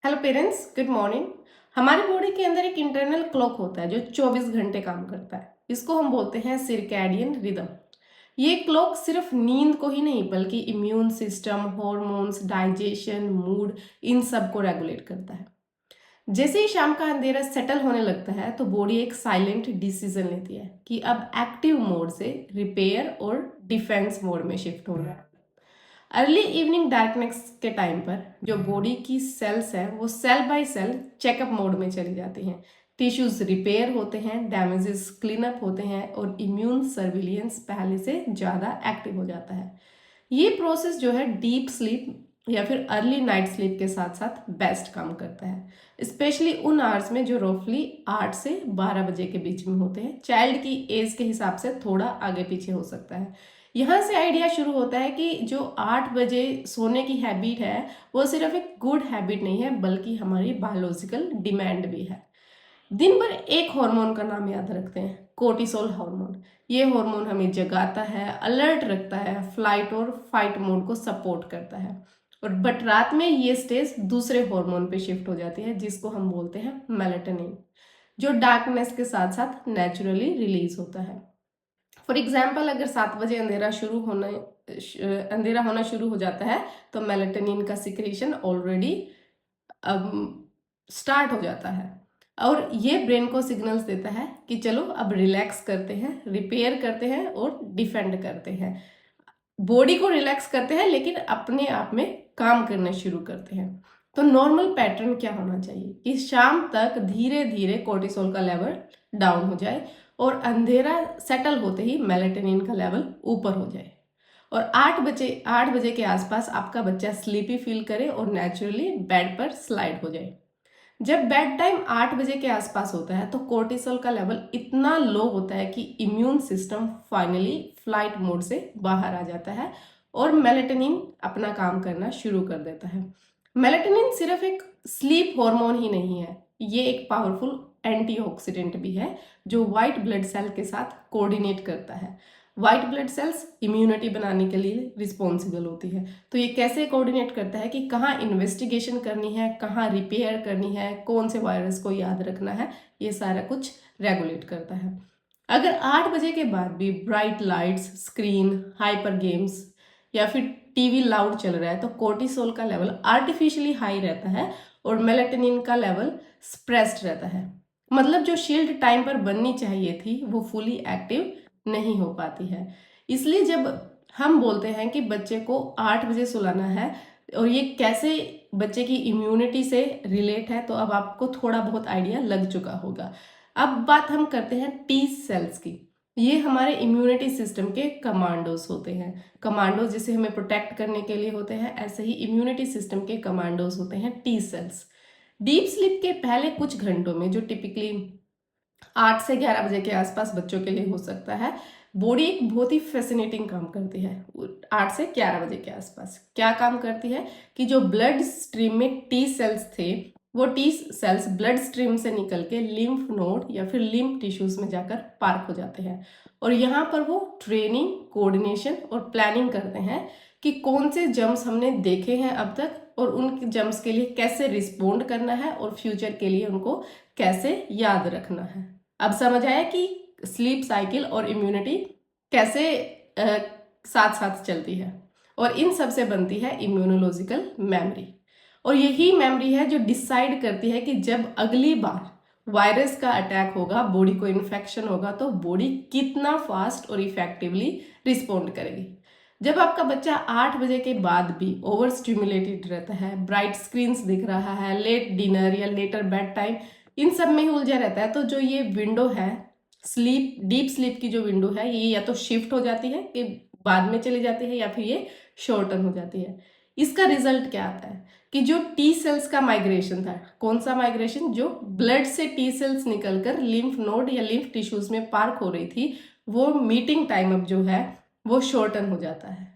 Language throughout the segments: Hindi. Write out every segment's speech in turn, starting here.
Hello parents, good morning. हमारी बॉडी के अंदर एक इंटरनल क्लॉक होता है जो 24 घंटे काम करता है। इसको हम बोलते हैं सिरकैडियन रिदम। ये क्लॉक सिर्फ नींद को ही नहीं बल्कि immune system, hormones, digestion, mood, इन सब को रेगुलेट करता है। जैसे ही शाम का अंधेरा सेटल होने लगता है तो बॉडी एक साइलेंट डिसीजन लेती है कि अब एक्टिव मोड से रिपेयर और डिफेंस मोड में शिफ्ट होना है। अर्ली इवनिंग डार्कनेस के टाइम पर जो बॉडी की सेल्स हैं वो cell by cell checkup mode में चली जाती हैं। टिश्यूज रिपेयर होते हैं, डैमेजेस क्लीन अप होते हैं और इम्यून सर्विलियंस पहले से ज़्यादा एक्टिव हो जाता है। ये प्रोसेस जो है डीप स्लीप या फिर अर्ली नाइट स्लीप के साथ साथ बेस्ट काम करता है, स्पेशली उन आवर्स में जो रफली 8 से 12 बजे के बीच में होते हैं। चाइल्ड की एज के हिसाब से थोड़ा आगे पीछे हो सकता है। यहाँ से आइडिया शुरू होता है कि जो 8 बजे सोने की हैबिट है वो सिर्फ एक गुड हैबिट नहीं है बल्कि हमारी बायोलॉजिकल डिमांड भी है। दिन भर एक हार्मोन का नाम याद रखते हैं, कोर्टिसोल हार्मोन। ये हार्मोन हमें जगाता है, अलर्ट रखता है, फ्लाइट और फाइट मोड को सपोर्ट करता है। और बट रात में ये स्टेज दूसरे हार्मोन पे शिफ्ट हो जाती है जिसको हम बोलते हैं मेलाटोनिन, जो डार्कनेस के साथ साथ नेचुरली रिलीज होता है। फॉर एग्जाम्पल, अगर 7 बजे अंधेरा होना शुरू हो जाता है तो मेलाटोनिन का सिक्रेशन ऑलरेडी स्टार्ट हो जाता है और ये ब्रेन को सिग्नल्स देता है कि चलो अब रिलैक्स करते हैं, रिपेयर करते हैं और डिफेंड करते हैं। बॉडी को रिलैक्स करते हैं लेकिन अपने आप में काम करना शुरू करते हैं। तो नॉर्मल पैटर्न क्या होना चाहिए कि शाम तक धीरे धीरे कोर्टिसोल का लेवल डाउन हो जाए और अंधेरा सेटल होते ही मेलाटोनिन का लेवल ऊपर हो जाए और 8 बजे के आसपास आपका बच्चा स्लीपी फील करे और नेचुरली बेड पर स्लाइड हो जाए। जब बेड टाइम 8 बजे के आसपास होता है तो कोर्टिसोल का लेवल इतना लो होता है कि immune system finally flight mode से बाहर आ जाता है और मेलाटोनिन अपना काम करना शुरू कर देता है। मेलाटोनिन सिर्फ एक स्लीप हार्मोन ही नहीं है, ये एक पावरफुल एंटीऑक्सीडेंट भी है जो व्हाइट ब्लड सेल के साथ कोऑर्डिनेट करता है। व्हाइट ब्लड सेल्स इम्यूनिटी बनाने के लिए रिस्पॉन्सिबल होती है। तो ये कैसे कोऑर्डिनेट करता है कि कहाँ इन्वेस्टिगेशन करनी है, कहाँ रिपेयर करनी है, कौन से वायरस को याद रखना है, ये सारा कुछ रेगुलेट करता है। अगर 8 बजे के बाद भी bright lights, screen, hyper games या फिर टीवी लाउड चल रहा है तो कोर्टिसोल का लेवल आर्टिफिशियली हाई रहता है और मेलाटोनिन का लेवल स्प्रेस्ड रहता है। मतलब जो शील्ड टाइम पर बननी चाहिए थी वो फुली एक्टिव नहीं हो पाती है। इसलिए जब हम बोलते हैं कि बच्चे को 8 बजे सुलाना है और ये कैसे बच्चे की इम्यूनिटी से रिलेट है तो अब आपको थोड़ा बहुत आइडिया लग चुका होगा। अब बात हम करते हैं टी सेल्स की। ये हमारे इम्यूनिटी सिस्टम के कमांडोज होते हैं। कमांडोज जैसे हमें प्रोटेक्ट करने के लिए होते हैं, ऐसे ही इम्यूनिटी सिस्टम के कमांडोज होते हैं टी सेल्स। डीप स्लीप के पहले कुछ घंटों में जो टिपिकली 8 से 11 बजे के आसपास बच्चों के लिए हो सकता है, बॉडी एक बहुत ही फैसिनेटिंग काम करती है। 8 से 11 बजे के आसपास क्या काम करती है कि जो ब्लड स्ट्रीम में टी सेल्स थे वो टी सेल्स ब्लड स्ट्रीम से निकल के लिम्फ नोड या फिर लिम्फ टिश्यूज में जाकर पार्क हो जाते हैं और यहाँ पर वो ट्रेनिंग, कोऑर्डिनेशन और प्लानिंग करते हैं कि कौन से जम्स हमने देखे हैं अब तक और उन जम्स के लिए कैसे रिस्पोंड करना है और फ्यूचर के लिए उनको कैसे याद रखना है। अब समझ आया कि स्लीप साइकिल और इम्यूनिटी कैसे साथ साथ चलती है और इन सब से बनती है इम्यूनोलॉजिकल मेमोरी। और यही मेमोरी है जो डिसाइड करती है कि जब अगली बार वायरस का अटैक होगा, बॉडी को इन्फेक्शन होगा तो बॉडी कितना फास्ट और इफेक्टिवली रिस्पोंड करेगी। जब आपका बच्चा 8 बजे के बाद भी ओवर स्टिमुलेटेड रहता है, ब्राइट स्क्रीन्स दिख रहा है, लेट डिनर या लेटर बेड टाइम, इन सब में ही उलझा रहता है तो जो ये विंडो है स्लीप, डीप स्लीप की जो विंडो है ये या तो शिफ्ट हो जाती है कि बाद में चली जाती है या फिर ये शॉर्टन हो जाती है। इसका रिजल्ट क्या आता है कि जो टी सेल्स का माइग्रेशन था, कौन सा माइग्रेशन, जो ब्लड से टी सेल्स निकलकर लिम्फ नोड या लिम्फ टिश्यूज में पार्क हो रही थी, वो मीटिंग टाइम अब जो है वो शॉर्टन हो जाता है।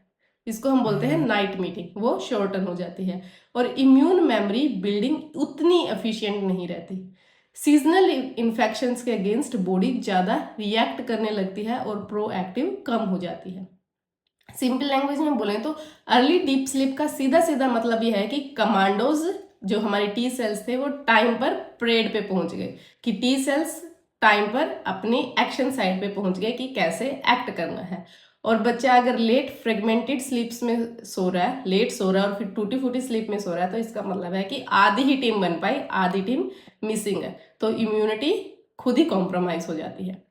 इसको हम बोलते हैं नाइट मीटिंग, वो शॉर्टन हो जाती है और इम्यून मेमोरी बिल्डिंग उतनी एफिशिएंट नहीं रहती। सीजनल इन्फेक्शंस के अगेंस्ट बॉडी ज़्यादा रिएक्ट करने लगती है और प्रोएक्टिव कम हो जाती है। सिंपल लैंग्वेज में बोलें तो अर्ली डीप स्लीप का सीधा सीधा मतलब यह है कि कमांडोज जो हमारे टी सेल्स थे वो टाइम पर परेड पे पहुंच गए, कि टी सेल्स टाइम पर अपनी एक्शन साइड पे पहुंच गए कि कैसे एक्ट करना है। और बच्चा अगर लेट फ्रेगमेंटेड स्लीप्स में सो रहा है, लेट सो रहा है और फिर टूटी फूटी स्लीप में सो रहा है, तो इसका मतलब है कि आधी ही टीम बन पाई, आधी टीम मिसिंग है, तो इम्यूनिटी खुद ही कॉम्प्रोमाइज हो जाती है।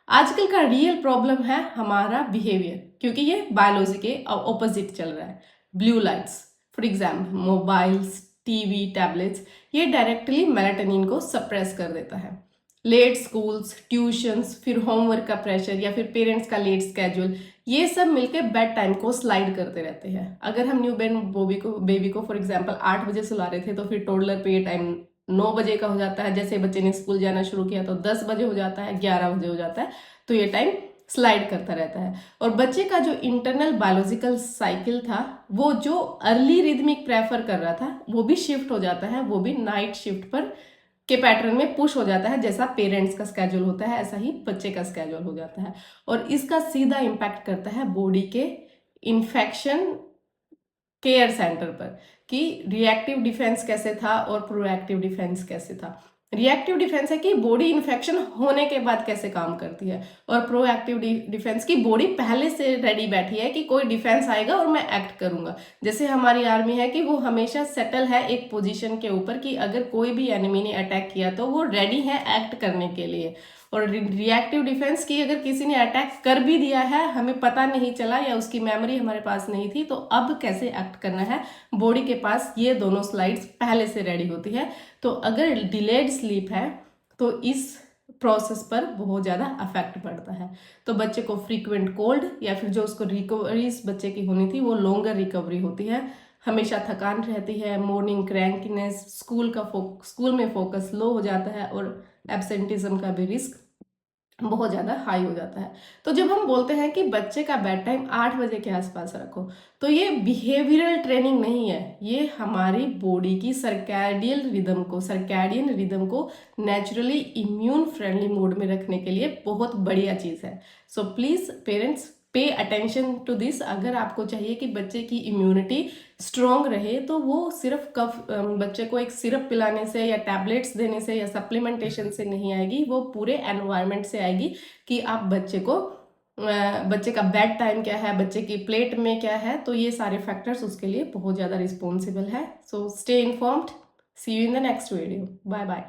आजकल का रियल प्रॉब्लम है हमारा बिहेवियर, क्योंकि ये बायोलॉजी के ऑपोजिट चल रहा है। Blue lights, for example mobiles, TV, tablets, ये डायरेक्टली मेलाटोनिन को सप्रेस कर देता है। लेट स्कूल्स, ट्यूशंस, फिर होमवर्क का प्रेशर या फिर पेरेंट्स का लेट स्केड्यूल, ये सब मिलके बेड टाइम को स्लाइड करते रहते हैं। अगर हम न्यू बेबी को फॉर एग्जाम्पल 8 बजे सुला रहे थे, तो फिर टोडलर पे ये टाइम 9 बजे का हो जाता है। जैसे बच्चे ने स्कूल जाना शुरू किया तो 10 बजे हो जाता है, 11 बजे हो जाता है, तो ये टाइम स्लाइड करता रहता है। और बच्चे का जो इंटरनल बायोलॉजिकल साइकिल था, वो जो अर्ली रिदमिक प्रेफर कर रहा था, वो भी शिफ्ट हो जाता है, वो भी नाइट शिफ्ट पर के पैटर्न में पुश हो जाता है। जैसा पेरेंट्स का स्केड्यूल होता है, ऐसा ही बच्चे का स्केड्यूल हो जाता है। और इसका सीधा इम्पैक्ट करता है बॉडी के इन्फेक्शन केयर सेंटर पर, कि रिएक्टिव डिफेंस कैसे था और प्रोएक्टिव डिफेंस कैसे था। रिएक्टिव डिफेंस है कि बॉडी इन्फेक्शन होने के बाद कैसे काम करती है, और प्रोएक्टिव डिफेंस की बॉडी पहले से रेडी बैठी है कि कोई डिफेंस आएगा और मैं एक्ट करूंगा। जैसे हमारी आर्मी है कि वो हमेशा सेटल है एक पोजीशन के ऊपर, कि अगर कोई भी एनिमी ने अटैक किया तो वो रेडी है एक्ट करने के लिए। और रिएक्टिव डिफेंस की अगर किसी ने अटैक कर भी दिया है, हमें पता नहीं चला या उसकी मेमोरी हमारे पास नहीं थी, तो अब कैसे एक्ट करना है, बॉडी के पास ये दोनों स्लाइड्स पहले से रेडी होती है। तो अगर डिलेड स्लीप है तो इस प्रोसेस पर बहुत ज़्यादा अफेक्ट पड़ता है। तो बच्चे को फ्रीक्वेंट कोल्ड या फिर जो उसको रिकवरीज बच्चे की होनी थी वो लॉन्गर रिकवरी होती है, हमेशा थकान रहती है, मॉर्निंग क्रैंकीनेस, स्कूल में फोकस लो हो जाता है, और एब्सेंटिज्म का भी रिस्क बहुत ज़्यादा हाई हो जाता है। तो जब हम बोलते हैं कि बच्चे का बेड टाइम 8 बजे के आसपास रखो, तो ये बिहेवियरल ट्रेनिंग नहीं है, ये हमारी बॉडी की सर्कैडियन रिदम को नेचुरली इम्यून फ्रेंडली मोड में रखने के लिए बहुत बढ़िया चीज़ है। So please parents pay attention to this. अगर आपको चाहिए कि बच्चे की इम्यूनिटी स्ट्रॉन्ग रहे, तो वो सिर्फ बच्चे को एक सिरप पिलाने से या टैबलेट्स देने से या सप्लीमेंटेशन से नहीं आएगी, वो पूरे एनवायरनमेंट से आएगी। कि आप बच्चे का बेड टाइम क्या है, बच्चे की प्लेट में क्या है, तो ये सारे फैक्टर्स उसके लिए बहुत ज़्यादा रिस्पॉन्सिबल है। So stay informed, see you in the next video, bye bye.